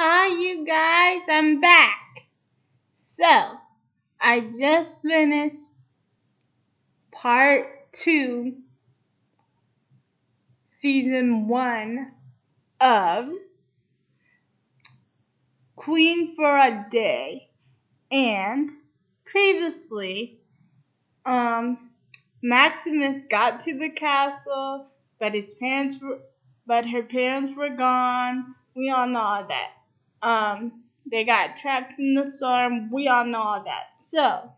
Hi, you guys, I'm back. So, I just finished part 2, season 1 of Queen for a Day. And previously, Maximus got to the castle, but her parents were gone. We all know all that. They got trapped in the storm. We all know all that. So,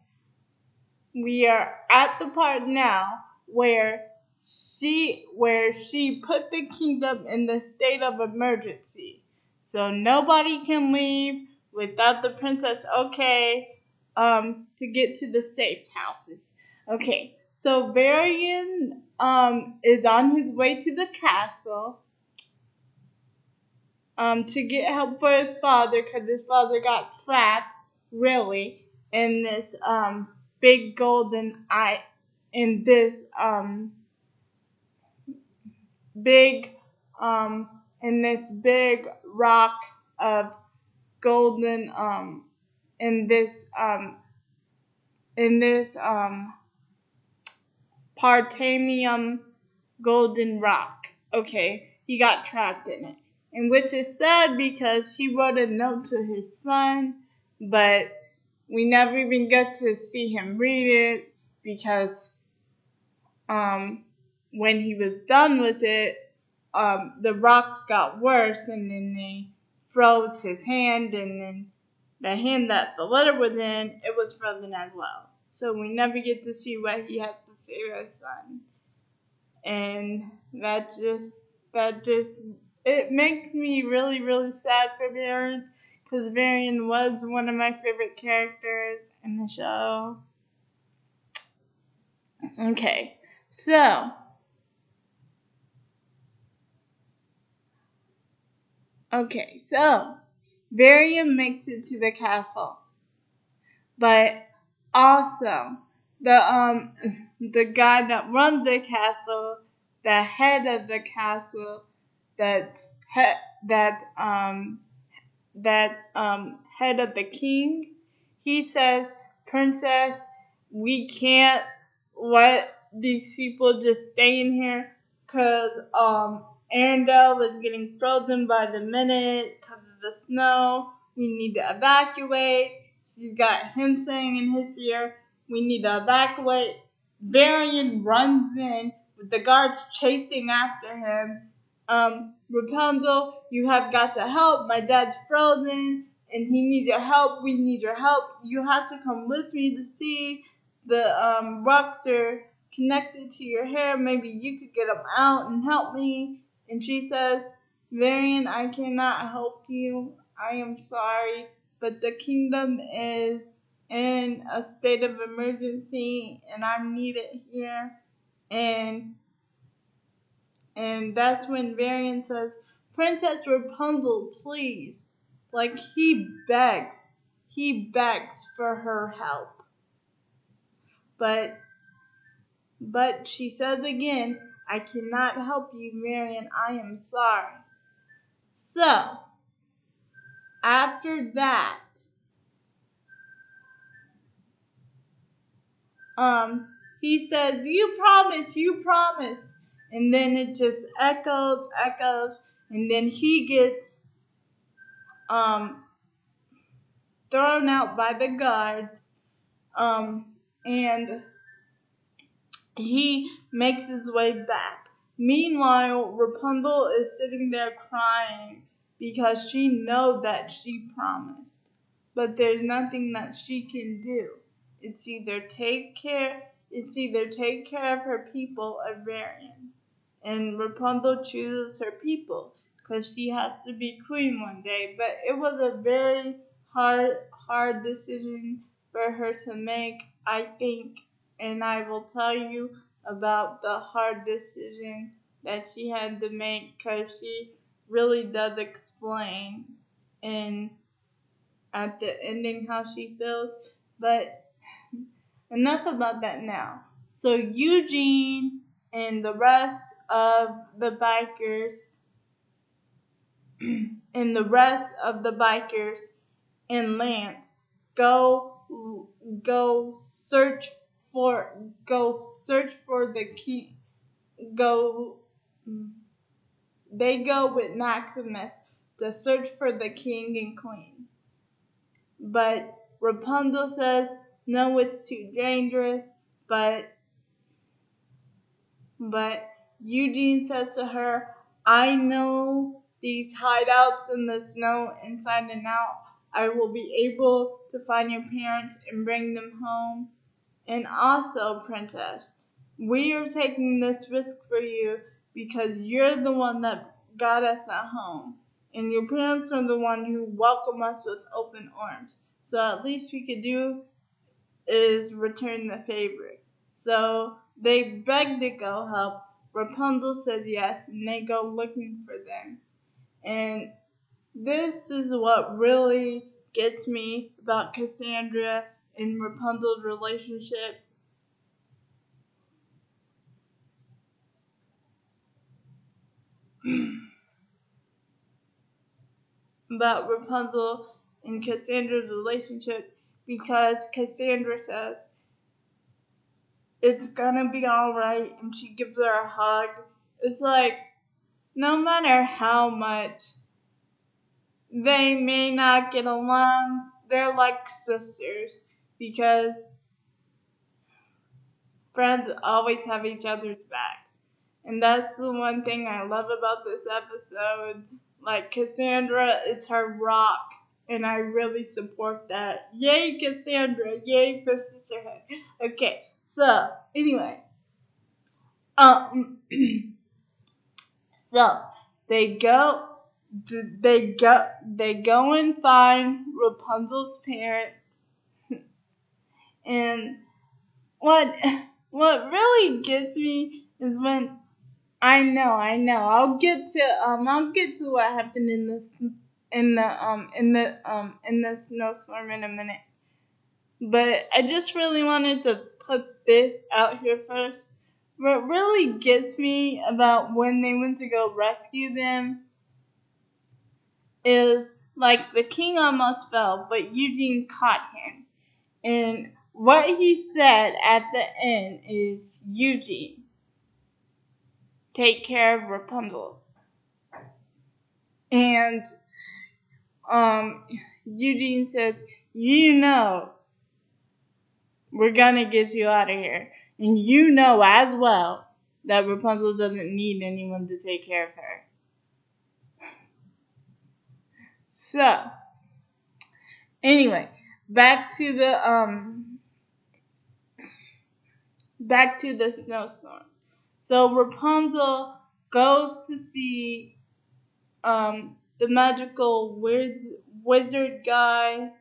we are at the part now where she put the kingdom in the state of emergency. So nobody can leave without the princess to get to the safe houses. Okay. So Varian is on his way to the castle to get help for his father, because his father got trapped, really, in this big golden eye, in this big in this big rock of golden in this partamium golden rock. Okay, he got trapped in it. And which is sad because he wrote a note to his son, but we never even get to see him read it because when he was done with it, the rocks got worse, and then they froze his hand, and then the hand that the letter was in, it was frozen as well. So we never get to see what he has to say to his son. And that just it makes me really, really sad for Varian, because Varian was one of my favorite characters in the show. Okay, so Varian makes it to the castle, but also the guy that runs the castle, the head of the castle, head of the king, he says, "Princess, we can't let these people just stay in here, because Arendelle is getting frozen by the minute because of the snow. We need to evacuate." She's got him saying in his ear, "We need to evacuate." Varian runs in with the guards chasing after him. "Rapunzel, you have got to help. My dad's frozen and he needs your help. We need your help. You have to come with me to see. The rocks are connected to your hair. Maybe you could get them out and help me." And she says, "Varian, I cannot help you. I am sorry, but the kingdom is in a state of emergency and I'm needed here." And that's when Varian says, "Princess Rapunzel, please." Like he begs for her help. But she says again, "I cannot help you, Varian. I am sorry." So, after that, he says, "You promised." And then it just echoes, and then he gets thrown out by the guards, and he makes his way back. Meanwhile, Rapunzel is sitting there crying because she knows that she promised, but there's nothing that she can do. It's either take care of her people or Varian. And Rapunzel chooses her people because she has to be queen one day. But it was a very hard decision for her to make, I think. And I will tell you about the hard decision that she had to make, because she really does explain at the ending how she feels. But enough about that now. So Eugene and the rest of the bikers and the rest of the bikers and Lance go search for the king. Go They go with Maximus to search for the king and queen. But Rapunzel says no, it's too dangerous. But Eugene says to her, I know these hideouts in the snow inside and out. I will be able to find your parents and bring them home. And also, Princess, we are taking this risk for you because you're the one that got us at home. And your parents are the one who welcome us with open arms. So at least we could do is return the favor. So they beg to go help. Rapunzel says yes, and they go looking for them. And this is what really gets me about Cassandra and Rapunzel's relationship. About Rapunzel and Cassandra's relationship, because Cassandra says it's gonna be alright, and she gives her a hug. It's like, no matter how much they may not get along, they're like sisters, because friends always have each other's backs. And that's the one thing I love about this episode. Like, Cassandra is her rock, and I really support that. Yay, Cassandra! Yay for sisterhood. Okay, so anyway, so they go and find Rapunzel's parents, and what really gets me is when I know. I'll get to what happened in the snowstorm in a minute. But I just really wanted to put this out here first. What really gets me about when they went to go rescue them is, like, the king almost fell, but Eugene caught him. And what he said at the end is, Eugene, take care of Rapunzel. And Eugene says, we're gonna get you out of here. And you know as well that Rapunzel doesn't need anyone to take care of her. So, anyway, back to the snowstorm. So Rapunzel goes to see the magical wizard guy,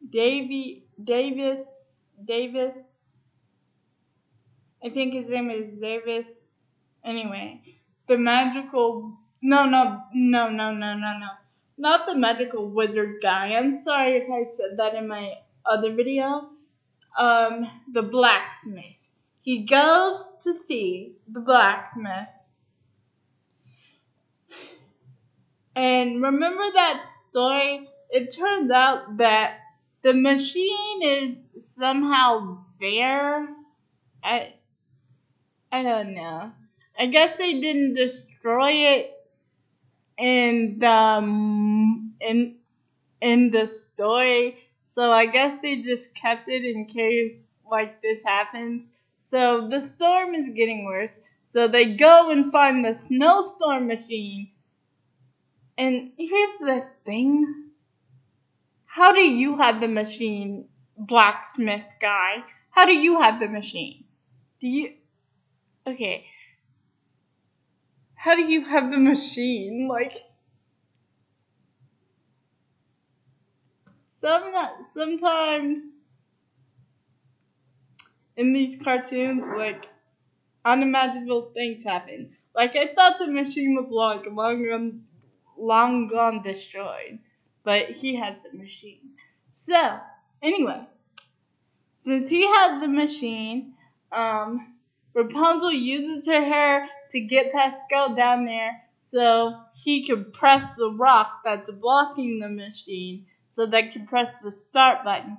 Davis. I think his name is Davis. Anyway, the magical. No. Not the magical wizard guy. I'm sorry if I said that in my other video. The blacksmith. He goes to see the blacksmith. And remember that story? It turns out that the machine is somehow there. I don't know. I guess they didn't destroy it in the story, so I guess they just kept it in case like this happens. So the storm is getting worse. So they go and find the snowstorm machine. And here's the thing. How do you have the machine, blacksmith guy? How do you have the machine? Okay. How do you have the machine? Like, sometimes in these cartoons, like, unimaginable things happen. Like, I thought the machine was long gone destroyed, but he had the machine. So, anyway, since he had the machine, Rapunzel uses her hair to get Pascal down there, so he could press the rock that's blocking the machine so they could press the start button.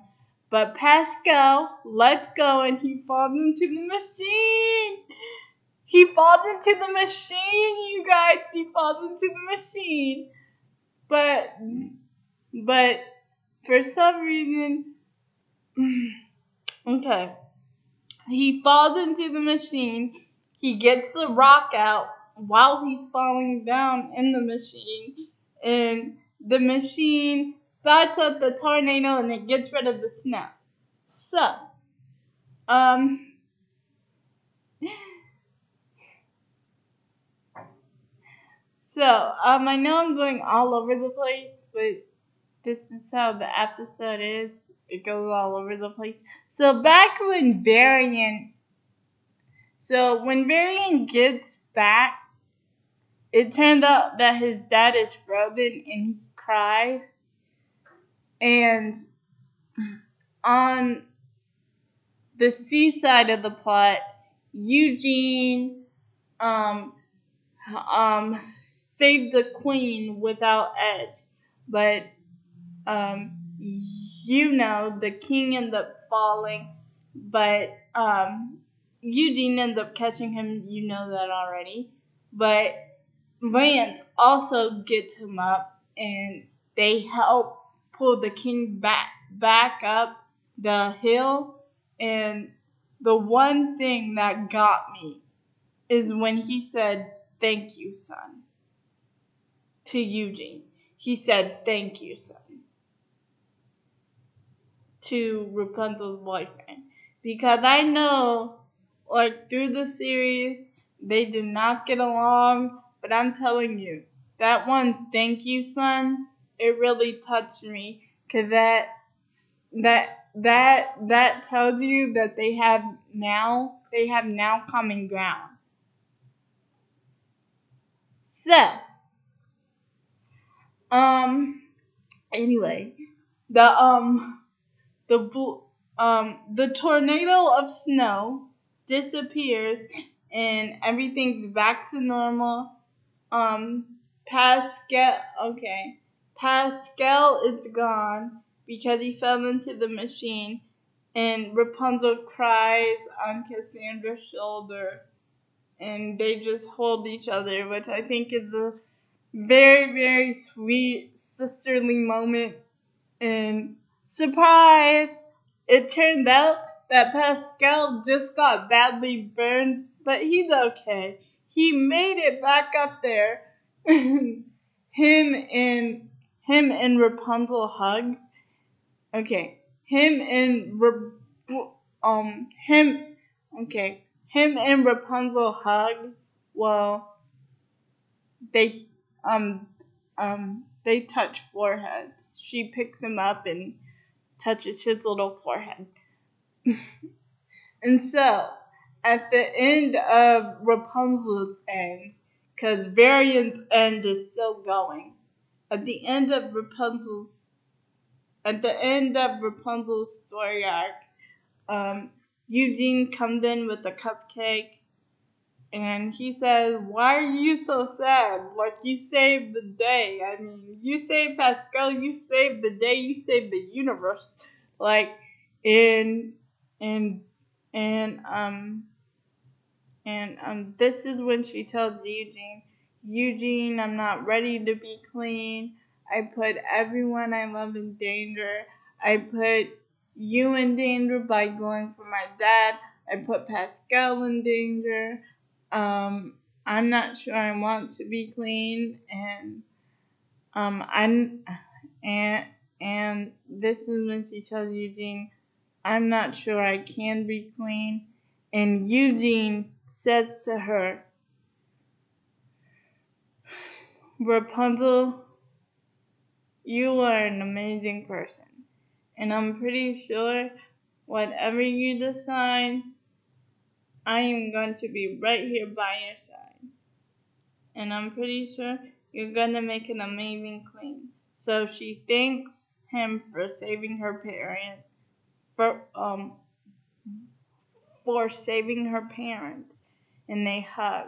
But Pascal lets go and he falls into the machine. He falls into the machine, you guys. He falls into the machine. But for some reason, okay, he falls into the machine. He gets the rock out while he's falling down in the machine. And the machine starts up the tornado and it gets rid of the snow. So, I know I'm going all over the place, but this is how the episode is. It goes all over the place. So when Varian gets back, it turned out that his dad is frozen and he cries. And on the seaside of the plot, Eugene saved the queen without Edge, but the king ended up falling, but Eugene ended up catching him. You know that already, but Vance also gets him up, and they help pull the king back up the hill. And the one thing that got me is when he said, "Thank you, son," to Eugene. He said, "Thank you, son," to Rapunzel's boyfriend. Because I know, through the series, they did not get along, but I'm telling you, that one "thank you, son," it really touched me. Because that tells you that they have now common ground. So, anyway, the tornado of snow disappears and everything's back to normal. Pascal is gone because he fell into the machine, and Rapunzel cries on Cassandra's shoulder, and they just hold each other, which I think is a very, very sweet sisterly moment. And surprise! It turned out that Pascal just got badly burned, but he's okay. He made it back up there. him and Rapunzel hug. Okay, him and Rapunzel hug. Well, they they touch foreheads. She picks him up and touches his little forehead. And so, at the end of Rapunzel's end, because Varian's end is still going, at the end of Rapunzel's story arc, Eugene comes in with a cupcake, and he says, "Why are you so sad? Like, you saved the day. I mean, you saved Pascal, you saved the day, you saved the universe." Like, and this is when she tells Eugene, "I'm not ready to be clean. I put everyone I love in danger. I put you in danger by going for my dad. I put Pascal in danger. I'm not sure I want to be clean, and and this is when she tells Eugene, I'm not sure I can be clean." And Eugene says to her, "Rapunzel, you are an amazing person, and I'm pretty sure whatever you decide, I am going to be right here by your side. And I'm pretty sure you're going to make an amazing queen." So she thanks him for saving her parents, for saving her parents, and they hug.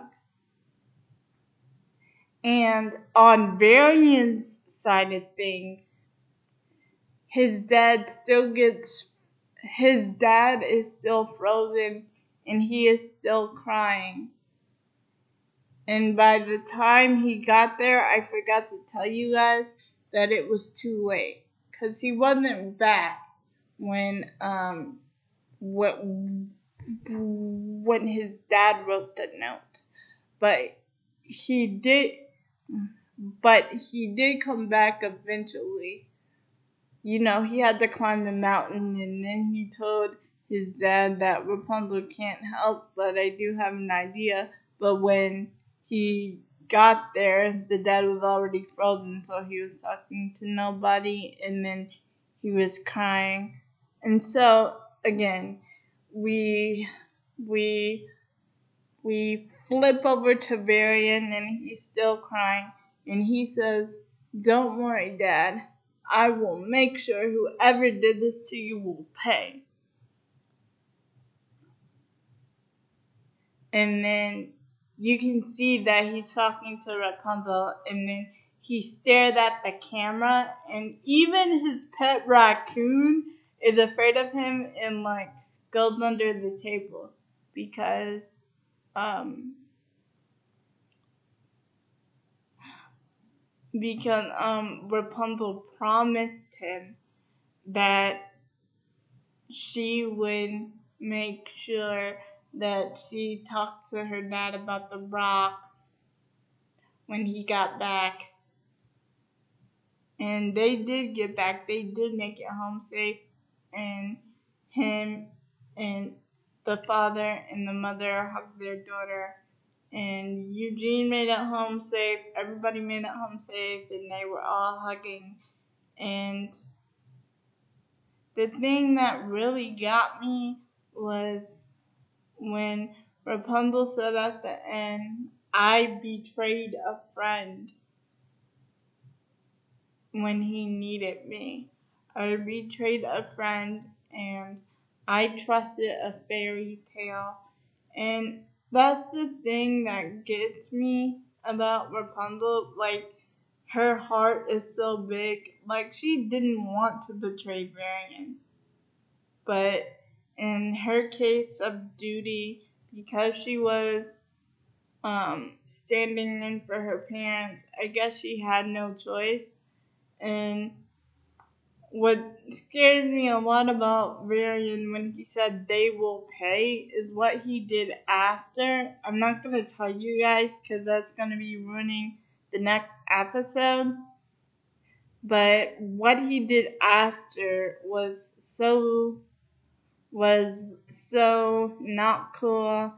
And on Varian's side of things, his dad is still frozen and he is still crying. And by the time he got there, I forgot to tell you guys that it was too late, because he wasn't back when his dad wrote the note. But he did come back eventually. You know, he had to climb the mountain, and then he told his dad that Rapunzel can't help, but I do have an idea. But when he got there, the dad was already frozen, so he was talking to nobody, and then he was crying. And so, again, we flip over to Varian, and he's still crying, and he says, "Don't worry, Dad. I will make sure whoever did this to you will pay." And then you can see that he's talking to Rapunzel, and then he stared at the camera, and even his pet raccoon is afraid of him and goes under the table because Rapunzel promised him that she would make sure that she talked to her dad about the rocks when he got back. And they did get back. They did make it home safe. And him and the father and the mother hugged their daughter. And Eugene made it home safe. Everybody made it home safe. And they were all hugging. And the thing that really got me was when Rapunzel said at the end, "I betrayed a friend when he needed me. I betrayed a friend and I trusted a fairy tale." And that's the thing that gets me about Rapunzel. Her heart is so big. She didn't want to betray Varian. But in her case of duty, because she was standing in for her parents, I guess she had no choice. And what scares me a lot about Varian when he said they will pay is what he did after. I'm not going to tell you guys because that's going to be ruining the next episode. But what he did after was so not cool,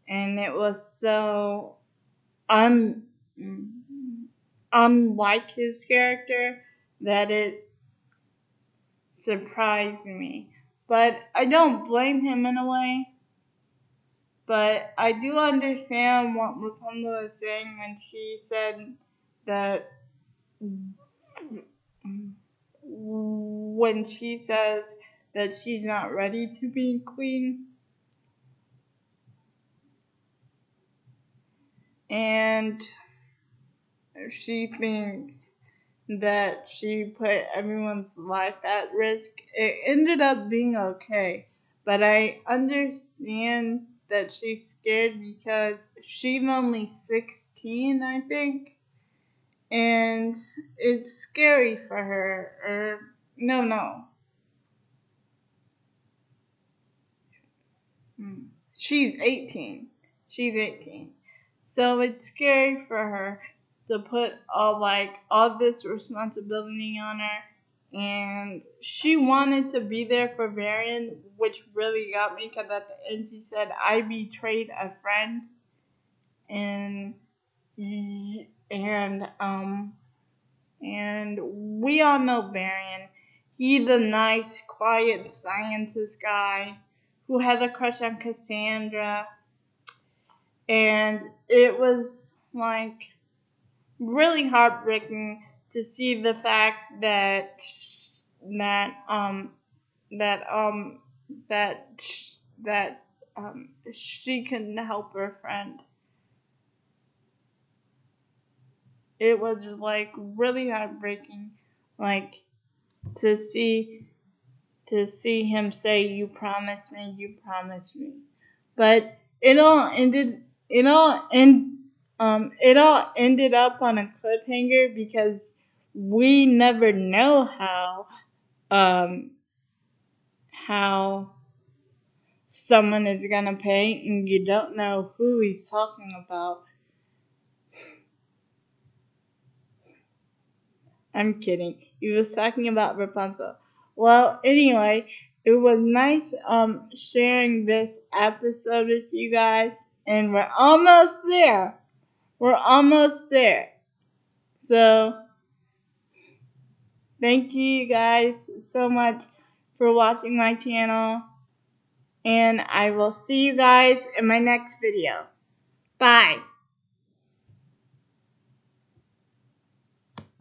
and it was so unlike his character that it surprised me. But I don't blame him in a way. But I do understand what Rapunzel is saying when she said that when she says that she's not ready to be queen. And she thinks that she put everyone's life at risk. It ended up being okay, but I understand that she's scared because she's only 16, I think, and it's scary for her. No. She's 18. So it's scary for her to put all this responsibility on her. And she wanted to be there for Varian, which really got me because at the end she said, "I betrayed a friend." And we all know Varian. He's the nice, quiet scientist guy who had a crush on Cassandra. And it was really heartbreaking to see the fact that she couldn't help her friend. it was like really heartbreaking, like to see him say, "You promised me, you promised me," but it all ended. It all ended up on a cliffhanger because we never know how someone is gonna pay, and you don't know who he's talking about. I'm kidding. He was talking about Rapunzel. Well, anyway, it was nice sharing this episode with you guys, and we're almost there. We're almost there. So, thank you guys so much for watching my channel, and I will see you guys in my next video. Bye.